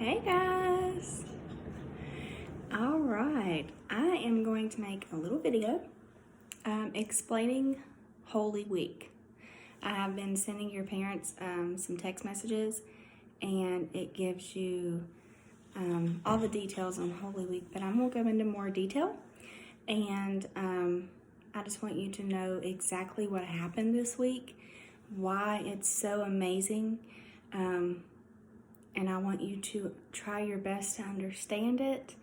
Hey guys! Alright, I am going to make a little video explaining Holy Week. I have been sending your parents some text messages, and it gives you all the details on Holy Week, but I'm going to go into more detail, and I just want you to know exactly what happened this week, why it's so amazing, and I want you to try your best to understand it.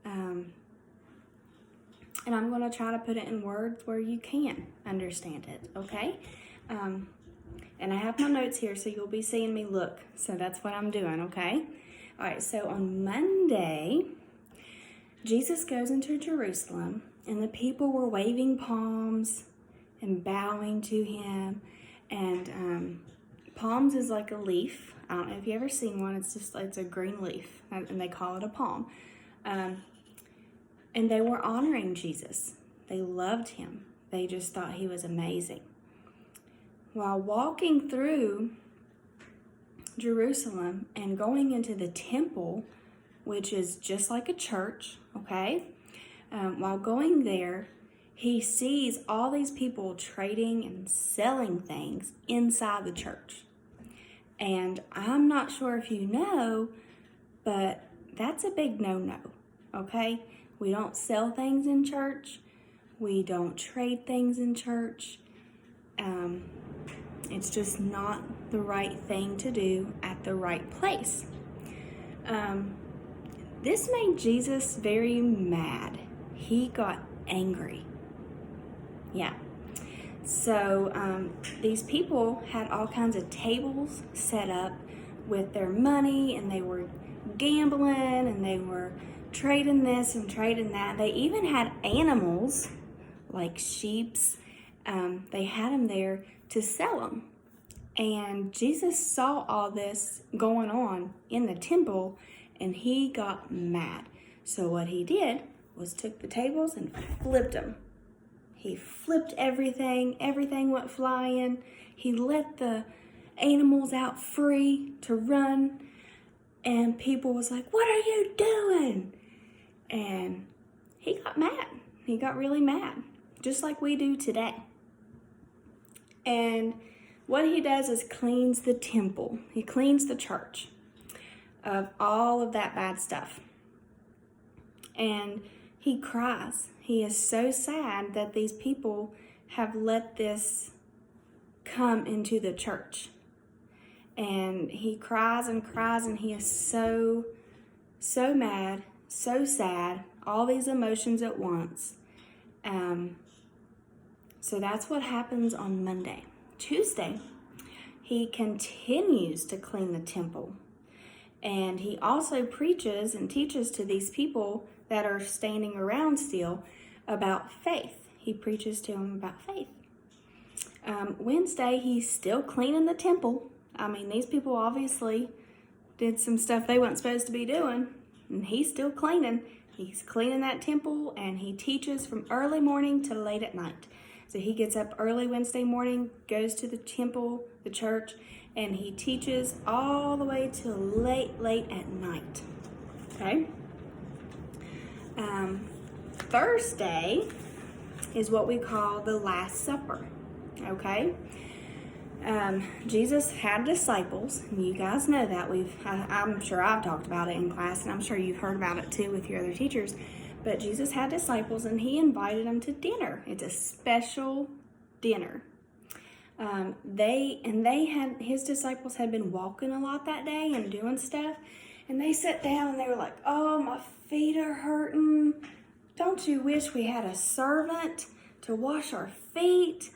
And I'm going to try to put it in words where you can understand it, okay? And I have my notes here, so you'll be seeing me look. So that's what I'm doing, okay? All right, so on Monday, Jesus goes into Jerusalem, and the people were waving palms and bowing to him. And palms is like a leaf. I don't know if you've ever seen one. It's a green leaf, and they call it a palm. And they were honoring Jesus. They loved him. They just thought he was amazing. While walking through Jerusalem and going into the temple, which is just like a church, okay? While going there, he sees all these people trading and selling things inside the church. And I'm not sure if you know, but that's a big no-no, okay? We don't sell things in church. We don't trade things in church. It's just not the right thing to do at the right place. This made Jesus very mad. He got angry. Yeah. So these people had all kinds of tables set up with their money, and they were gambling, and they were trading this and trading that. They even had animals like sheeps. They had them there to sell them. And Jesus saw all this going on in the temple, and he got mad. So what he did was took the tables and flipped them. He flipped everything. Everything went flying. He let the animals out free to run. And people was like, "What are you doing?" And he got mad. He got really mad, just like we do today. And what he does is cleans the temple. He cleans the church of all of that bad stuff. And he cries. He is so sad that these people have let this come into the church. And he cries and cries, and he is so mad, so sad, all these emotions at once. So that's what happens on Monday. Tuesday, he continues to clean the temple. And he also preaches and teaches to these people that are standing around still about faith. He preaches to them about faith. Wednesday, he's still cleaning the temple. I mean, these people obviously did some stuff they weren't supposed to be doing, and he's still cleaning. He's cleaning that temple, and he teaches from early morning to late at night. So he gets up early Wednesday morning, goes to the temple, the church, and he teaches all the way till late at night. Okay? Thursday is what we call the Last Supper. Okay? Jesus had disciples, and you guys know that. I'm sure I've talked about it in class, and I'm sure you've heard about it too with your other teachers. But Jesus had disciples, and he invited them to dinner. It's a special dinner. His disciples had been walking a lot that day and doing stuff, and they sat down and they were like, "Oh, my feet are hurting. Don't you wish we had a servant to wash our feet?"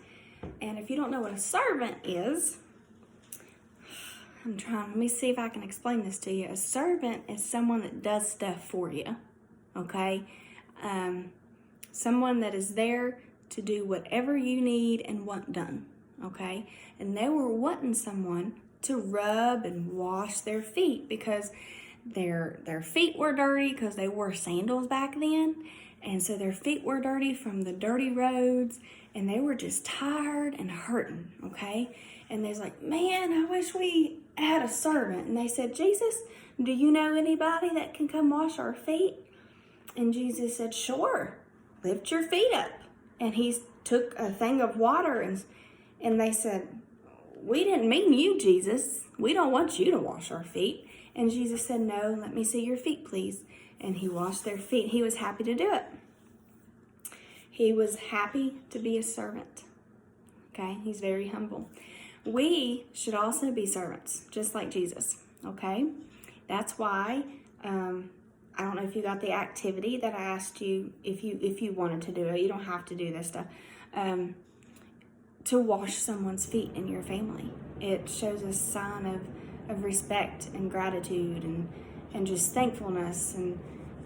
And if you don't know what a servant is, let me see if I can explain this to you. A servant is someone that does stuff for you, okay? Someone that is there to do whatever you need and want done, okay? And they were wanting someone to rub and wash their feet because their feet were dirty because they wore sandals back then. And so their feet were dirty from the dirty roads, and they were just tired and hurting, okay? And they're like, "Man, I wish we had had a servant, and they said, Jesus, do you know anybody that can come wash our feet? And Jesus said, sure, lift your feet up. And he took a thing of water, and they said, we didn't mean you, Jesus. We don't want you to wash our feet. And Jesus said, no, let me see your feet, please. And he washed their feet. He was happy to do it. He was happy to be a servant. Okay, he's very humble. We should also be servants, just like Jesus. Okay, that's why I don't know if you got the activity that I asked you if you wanted to do it. You don't have to do this stuff. To wash someone's feet in your family. It shows a sign of respect and gratitude and just thankfulness, and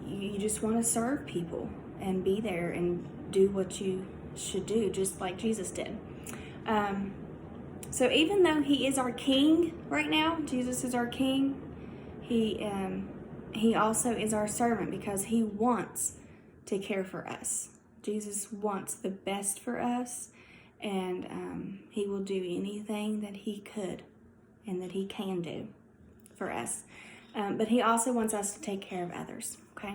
you just want to serve people and be there and do what you should do, just like Jesus did. So even though he is our king right now, Jesus is our king, he also is our servant because he wants to care for us. Jesus wants the best for us, and he will do anything that he could and that he can do for us. But he also wants us to take care of others, okay?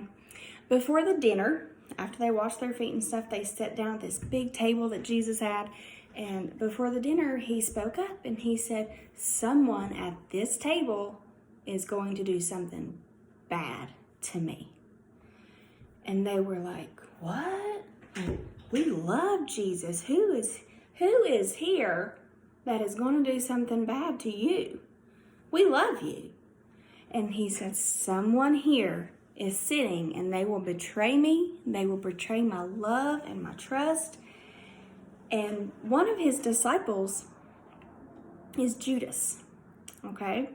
Before the dinner, after they washed their feet and stuff, they sat down at this big table that Jesus had. And before the dinner, he spoke up and he said, someone at this table is going to do something bad to me. And they were like, what? We love Jesus. Who is here that is going to do something bad to you? We love you. And he said, someone here is sitting and they will betray me. They will betray my love and my trust. And one of his disciples is Judas. Okay?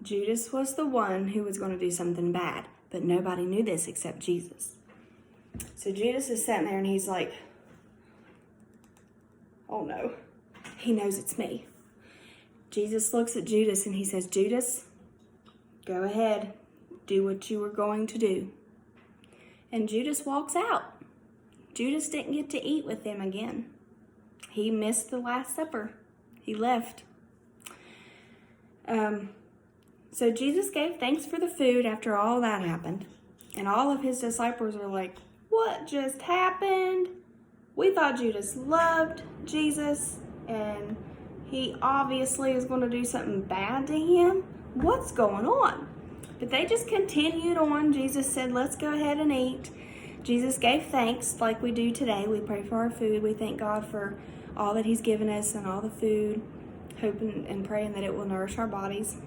Judas was the one who was going to do something bad, but nobody knew this except Jesus. So Judas is sitting there and he's like, oh no, he knows it's me. Jesus looks at Judas and he says, Judas, go ahead, do what you were going to do. And Judas walks out. Judas didn't get to eat with them again. He missed the Last Supper. He left. So Jesus gave thanks for the food after all that happened. And all of his disciples were like, what just happened? We thought Judas loved Jesus and he obviously is going to do something bad to him. What's going on? But they just continued on. Jesus said, let's go ahead and eat. Jesus gave thanks like we do today. We pray for our food. We thank God for all that he's given us and all the food, hoping and praying that it will nourish our bodies.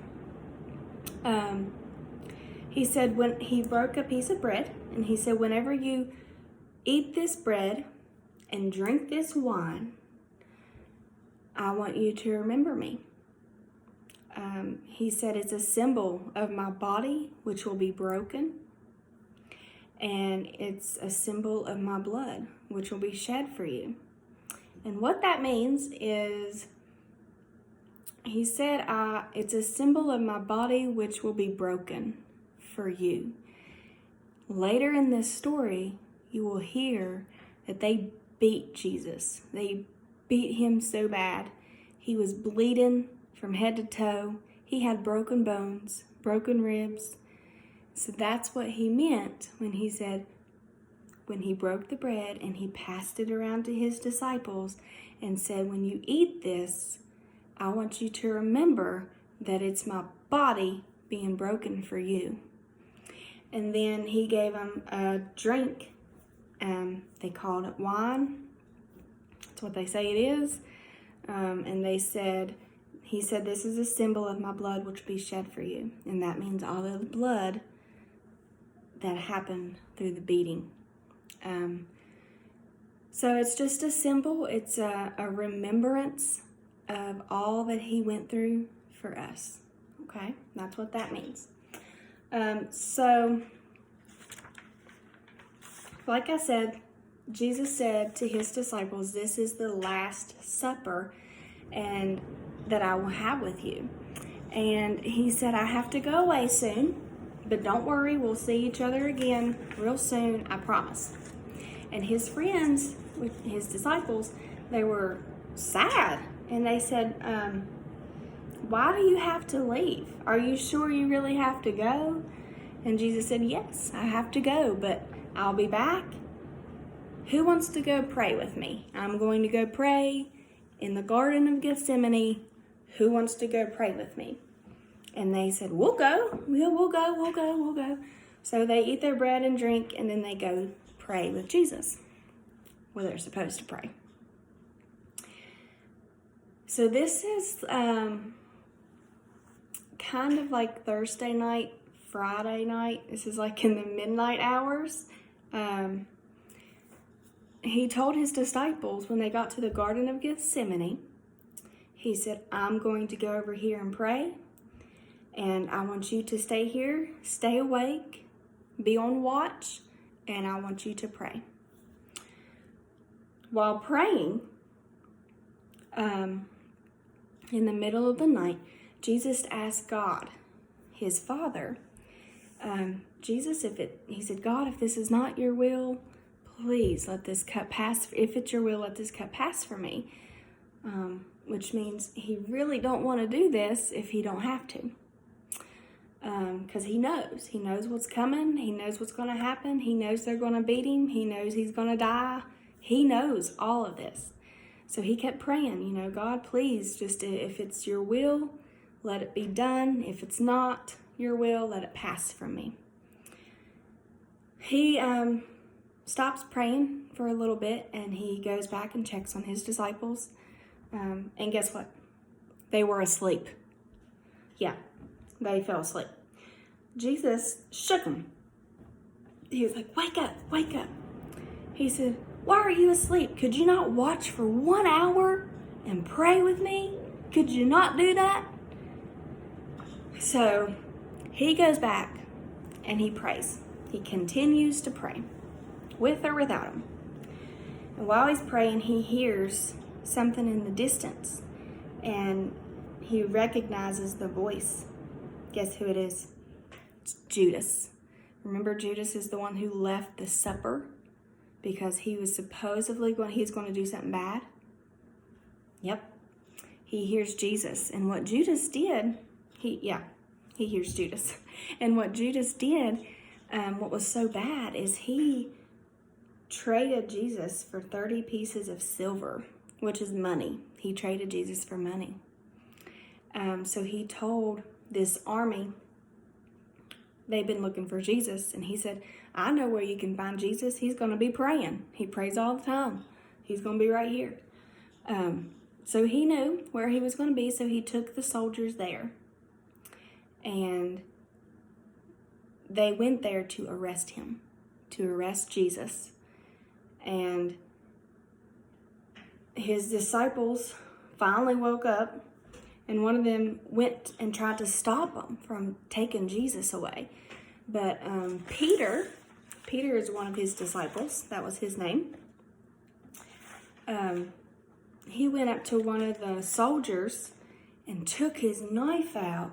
He said when he broke a piece of bread, and he said, whenever you eat this bread and drink this wine, I want you to remember me. He said it's a symbol of my body, which will be broken. And it's a symbol of my blood, which will be shed for you. And what that means is, he said, it's a symbol of my body, which will be broken for you. Later in this story, you will hear that they beat Jesus. They beat him so bad. He was bleeding from head to toe. He had broken bones, broken ribs. So that's what he meant when he said, when he broke the bread and he passed it around to his disciples and said, when you eat this, I want you to remember that it's my body being broken for you. And then he gave them a drink. They called it wine. That's what they say it is. And he said, this is a symbol of my blood which will be shed for you. And that means all of the blood that happened through the beating. So it's just a symbol. It's a remembrance of all that he went through for us. Okay, that's what that means. So, like I said, Jesus said to his disciples, this is the last supper and that I will have with you. And he said, I have to go away soon, but don't worry, we'll see each other again real soon, I promise. And his friends, his disciples, they were sad. And they said, why do you have to leave? Are you sure you really have to go? And Jesus said, yes, I have to go, but I'll be back. Who wants to go pray with me? I'm going to go pray in the Garden of Gethsemane. Who wants to go pray with me? And they said, we'll go. Yeah, we'll go. So they eat their bread and drink, and then they go pray with Jesus, where they're supposed to pray. So this is kind of like Thursday night, Friday night. This is like in the midnight hours. He told his disciples when they got to the Garden of Gethsemane, he said, I'm going to go over here and pray, and I want you to stay here, stay awake, be on watch, and I want you to pray. While praying, in the middle of the night, Jesus asked God, his Father, he said, God, if this is not your will, please let this cup pass. If it's your will, let this cup pass for me. Which means he really don't want to do this if he don't have to. Because he knows what's coming. He knows what's going to happen. He knows they're going to beat him. He knows he's going to die. He knows all of this. So he kept praying, God, please, just if it's your will, let it be done. If it's not your will, let it pass from me. He stops praying for a little bit, and he goes back and checks on his disciples. And guess what? They were asleep. Yeah, they fell asleep. Jesus shook them. He was like, wake up, wake up. He said, why are you asleep? Could you not watch for 1 hour and pray with me? Could you not do that? So he goes back and he prays. He continues to pray, with or without him. And while he's praying, he hears something in the distance, and he recognizes the voice. Guess who it is? It's Judas. Remember, Judas is the one who left the supper because he was supposedly he's going to do something bad. Yep. He hears Jesus, and what Judas did, he hears Judas. And what Judas did, what was so bad is he traded Jesus for 30 pieces of silver, which is money. He traded Jesus for money. So he told this army, they've been looking for Jesus, and he said, I know where you can find Jesus. He's going to be praying. He prays all the time. He's going to be right here. So he knew where he was going to be, so he took the soldiers there. And they went there to arrest him, to arrest Jesus. And his disciples finally woke up, and one of them went and tried to stop him from taking Jesus away. But Peter is one of his disciples. That was his name. He went up to one of the soldiers and took his knife out,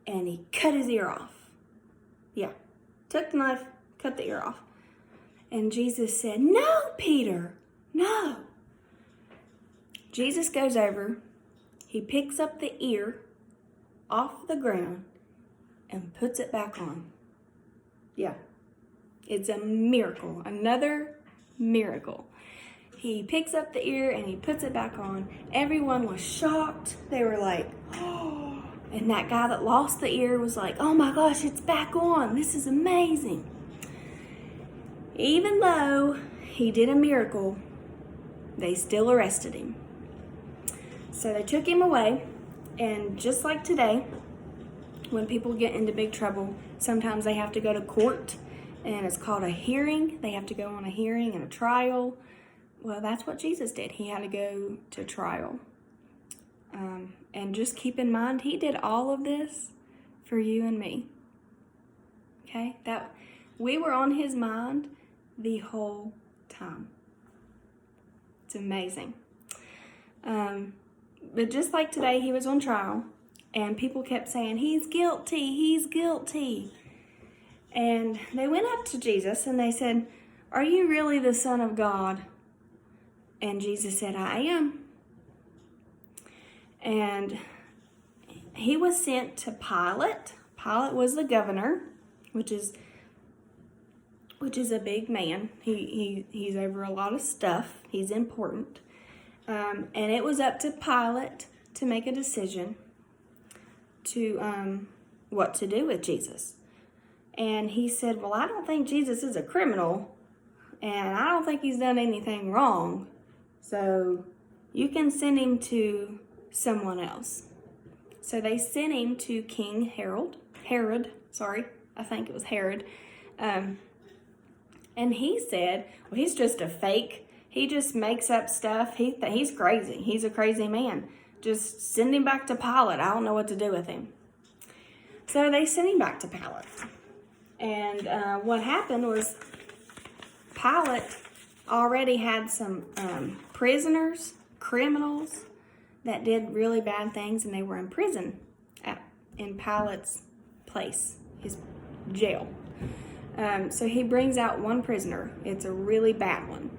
and he cut his ear off. Yeah, took the knife, cut the ear off. And Jesus said, no, Peter, no. Jesus goes over, he picks up the ear off the ground and puts it back on. Yeah, it's a miracle, another miracle. He picks up the ear and he puts it back on. Everyone was shocked. They were like, oh. And that guy that lost the ear was like, oh my gosh, it's back on. This is amazing. Even though he did a miracle, they still arrested him. So they took him away, and just like today, when people get into big trouble, sometimes they have to go to court, and it's called a hearing. They have to go on a hearing and a trial. Well, that's what Jesus did. He had to go to trial. And just keep in mind, he did all of this for you and me. Okay? That we were on his mind the whole time. It's amazing. But just like today, he was on trial, and people kept saying, he's guilty, he's guilty. And they went up to Jesus and they said, are you really the Son of God? And Jesus said, I am. And he was sent to Pilate. Pilate was the governor, which is a big man. He's over a lot of stuff. He's important. And it was up to Pilate to make a decision to what to do with Jesus. And he said, well, I don't think Jesus is a criminal, and I don't think he's done anything wrong. So you can send him to someone else. So they sent him to King Herod. I think it was Herod. And he said, well, he's just a fake. He just makes up stuff. He's crazy. He's a crazy man. Just send him back to Pilate. I don't know what to do with him. So they sent him back to Pilate. And what happened was Pilate already had some prisoners, criminals that did really bad things, and they were in prison in Pilate's place, his jail. So he brings out one prisoner. It's a really bad one.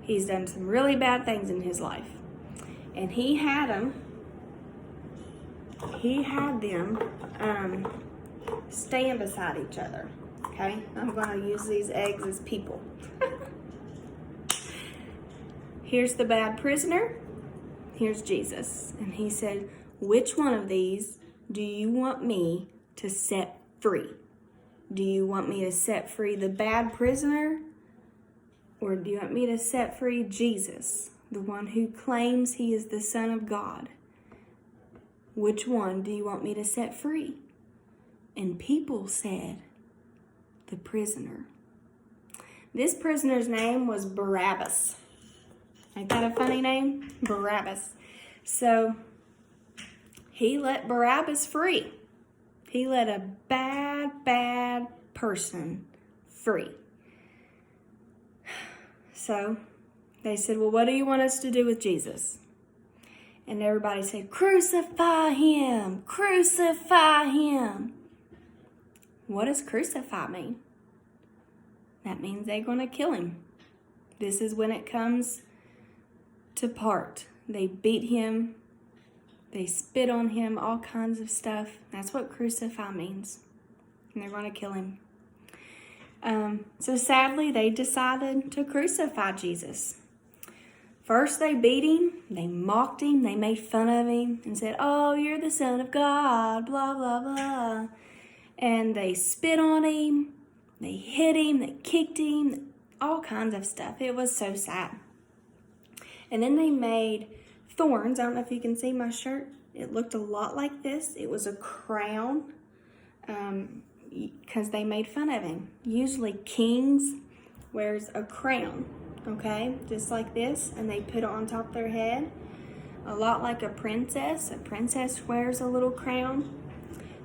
He's done some really bad things in his life. And he had them stand beside each other. Okay, I'm going to use these eggs as people. Here's the bad prisoner. Here's Jesus. And he said, which one of these do you want me to set free? Do you want me to set free the bad prisoner? Or do you want me to set free Jesus, the one who claims he is the Son of God? Which one do you want me to set free? And people said, the prisoner. This prisoner's name was Barabbas. Ain't that a funny name? Barabbas. So he let Barabbas free. He let a bad person free. So they said, well, what do you want us to do with Jesus? And everybody said, crucify him, crucify him. What does crucify mean? That means they're going to kill him. This is when it comes to part. They beat him. They spit on him, all kinds of stuff. That's what crucify means. And they're going to kill him. So sadly, they decided to crucify Jesus. First, they beat him. They mocked him. They made fun of him and said, oh, you're the Son of God, blah, blah, blah. And they spit on him. They hit him. They kicked him. All kinds of stuff. It was so sad. And then they made thorns. I don't know if you can see my shirt. It looked a lot like this. It was a crown because they made fun of him. Usually kings wears a crown, okay? Just like this. And they put it on top of their head. A lot like a princess. A princess wears a little crown.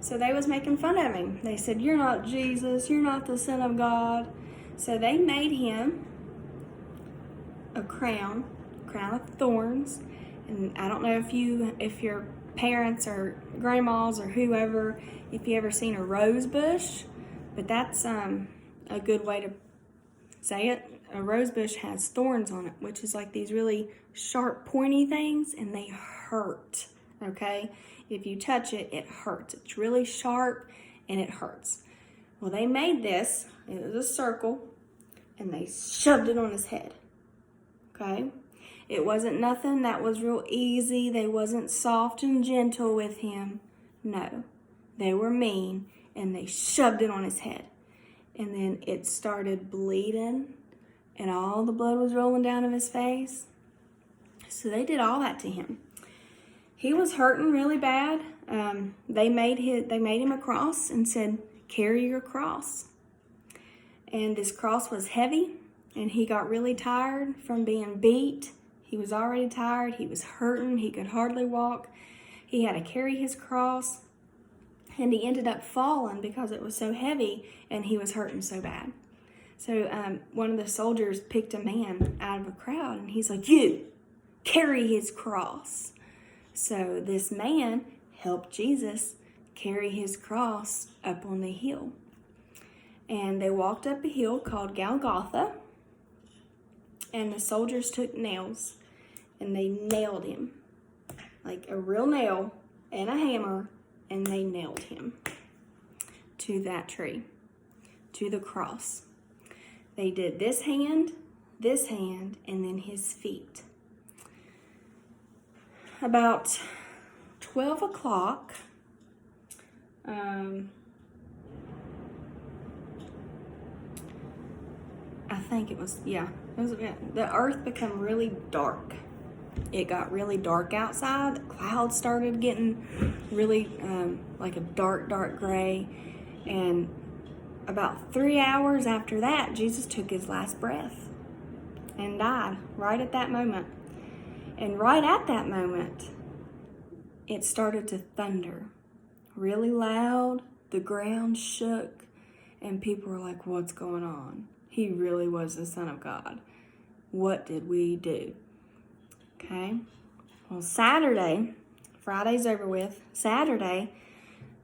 So they was making fun of him. They said, you're not Jesus. You're not the Son of God. So they made him a crown of thorns. And I don't know if your parents or grandmas or whoever, if you ever seen a rose bush, but that's a good way to say it. A rose bush has thorns on it, which is like these really sharp, pointy things, and they hurt, okay? If you touch it, it hurts. It's really sharp, and it hurts. Well, they made this. It was a circle, and they shoved it on his head, okay? It wasn't nothing that was real easy. They wasn't soft and gentle with him. No, they were mean, and they shoved it on his head. And then it started bleeding, and all the blood was rolling down of his face. So they did all that to him. He was hurting really bad. They made him a cross and said, carry your cross. And this cross was heavy, and he got really tired from being beat. He was already tired. He was hurting. He could hardly walk. He had to carry his cross, and he ended up falling because it was so heavy, and he was hurting so bad. So one of the soldiers picked a man out of a crowd, and he's like, you, carry his cross. So this man helped Jesus carry his cross up on the hill. And they walked up a hill called Golgotha. And the soldiers took nails and they nailed him. Like a real nail and a hammer. and they nailed him to that tree, to the cross. They did this hand, and then his feet. About 12 o'clock, I think it was, the earth became really dark. It got really dark outside. The clouds started getting really like a dark gray. And about 3 hours after that, Jesus took his last breath and died right at that moment. And right at that moment, it started to thunder really loud. The ground shook, and people were like, what's going on? He really was the Son of God. What did we do? Okay. Well, Saturday, Friday's over with. Saturday,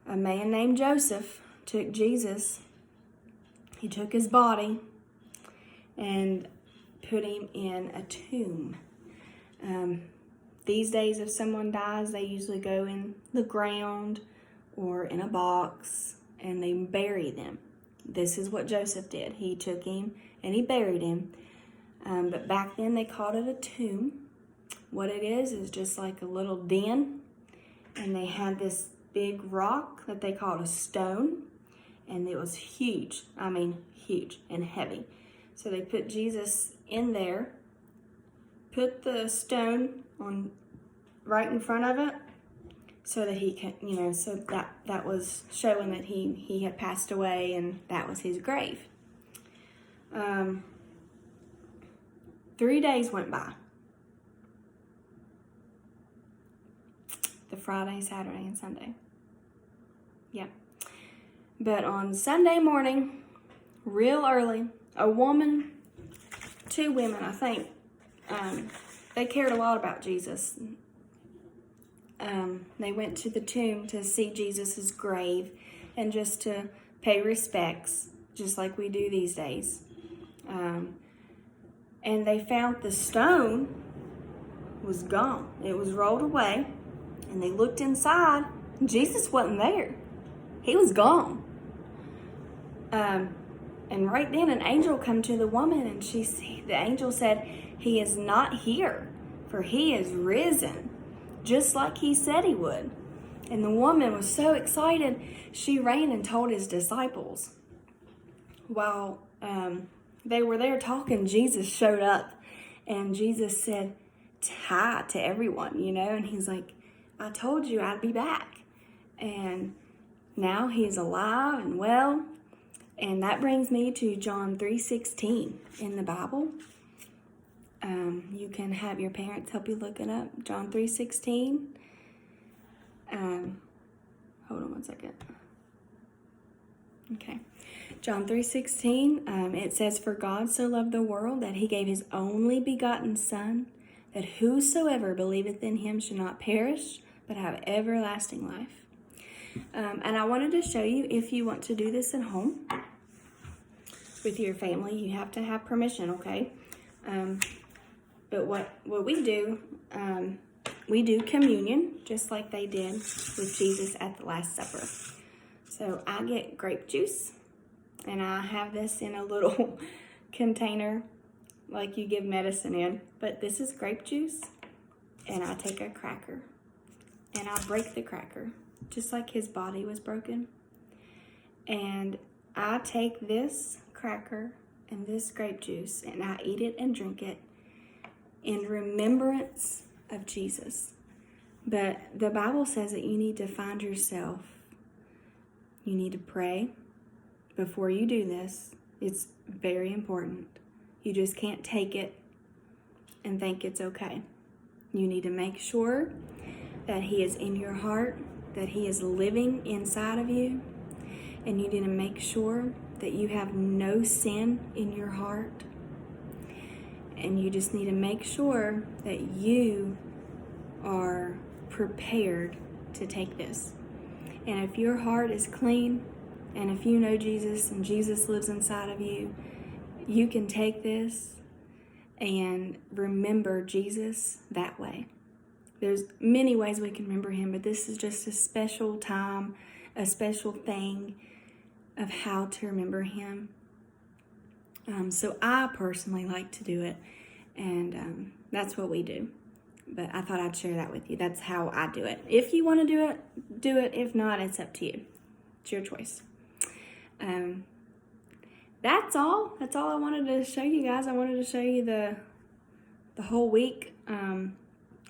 a man named Joseph took Jesus. He took his body and put him in a tomb. These days, if someone dies, they usually go in the ground or in a box and they bury them. This is what Joseph did. He took him and he buried him. But back then they called it a tomb. What it is just like a little den. And they had this big rock that they called a stone. And it was huge. I mean, huge and heavy. So they put Jesus in there, put the stone on right in front of it, so that he can, so that was showing that he had passed away, and that was his grave. 3 days went by. The Friday, Saturday, and Sunday. Yeah. But on Sunday morning, real early, two women, I think, they cared a lot about Jesus. They went to the tomb to see Jesus's grave and just to pay respects, just like we do these days. And they found the stone was gone. It was rolled away, and they looked inside. Jesus wasn't there. He was gone. And right then an angel come to the woman, and the angel said, "He is not here, for he is risen, just like he said he would." And the woman was so excited, she ran and told his disciples. While they were there talking, Jesus showed up, and Jesus said hi to everyone, and he's like, "I told you I'd be back." And now he's alive and well. And that brings me to John 3:16 in the Bible. You can have your parents help you look it up. John 3:16. Hold on one second. Okay. John 3:16. It says, "For God so loved the world that he gave his only begotten Son, that whosoever believeth in him should not perish, but have everlasting life." And I wanted to show you, if you want to do this at home with your family, you have to have permission, okay? But what we do communion, just like they did with Jesus at the Last Supper. So I get grape juice, and I have this in a little container like you give medicine in. But this is grape juice, and I take a cracker, and I break the cracker, just like his body was broken. And I take this cracker and this grape juice, and I eat it and drink it in remembrance of Jesus. But the Bible says that you need to find yourself. You need to pray before you do this. It's very important. You just can't take it and think it's okay. You need to make sure that he is in your heart, that he is living inside of you, and you need to make sure that you have no sin in your heart. And you just need to make sure that you are prepared to take this. And if your heart is clean, and if you know Jesus and Jesus lives inside of you, you can take this and remember Jesus that way. There's many ways we can remember him, but this is just a special time, a special thing of how to remember him. So I personally like to do it, and that's what we do. But I thought I'd share that with you. That's how I do it. If you want to do it, do it. If not, it's up to you. It's your choice. That's all. That's all I wanted to show you guys. I wanted to show you the whole week.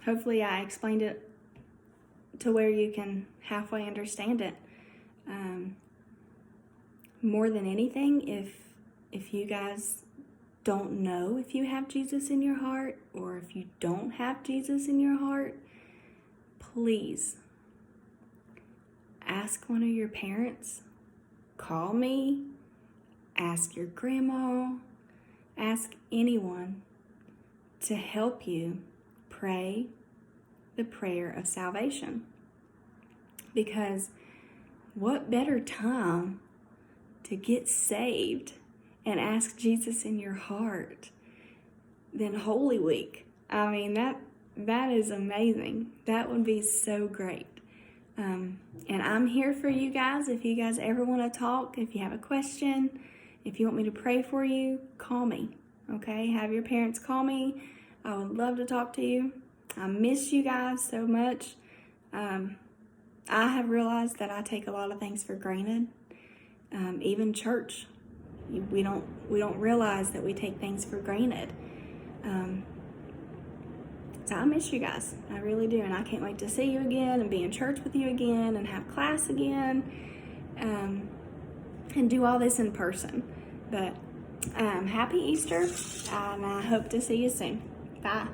Hopefully I explained it to where you can halfway understand it. More than anything, if you guys don't know if you have Jesus in your heart, or if you don't have Jesus in your heart, please ask one of your parents, call me, ask your grandma, ask anyone to help you pray the prayer of salvation. Because what better time to get saved and ask Jesus in your heart than Holy Week? I mean, that is amazing. That would be so great. And I'm here for you guys. If you guys ever want to talk, if you have a question, if you want me to pray for you, call me. Okay? Have your parents call me. I would love to talk to you. I miss you guys so much. I have realized that I take a lot of things for granted. Even church. We don't realize that we take things for granted. So I miss you guys. I really do. And I can't wait to see you again and be in church with you again and have class again, and do all this in person. But happy Easter, and I hope to see you soon. Bye.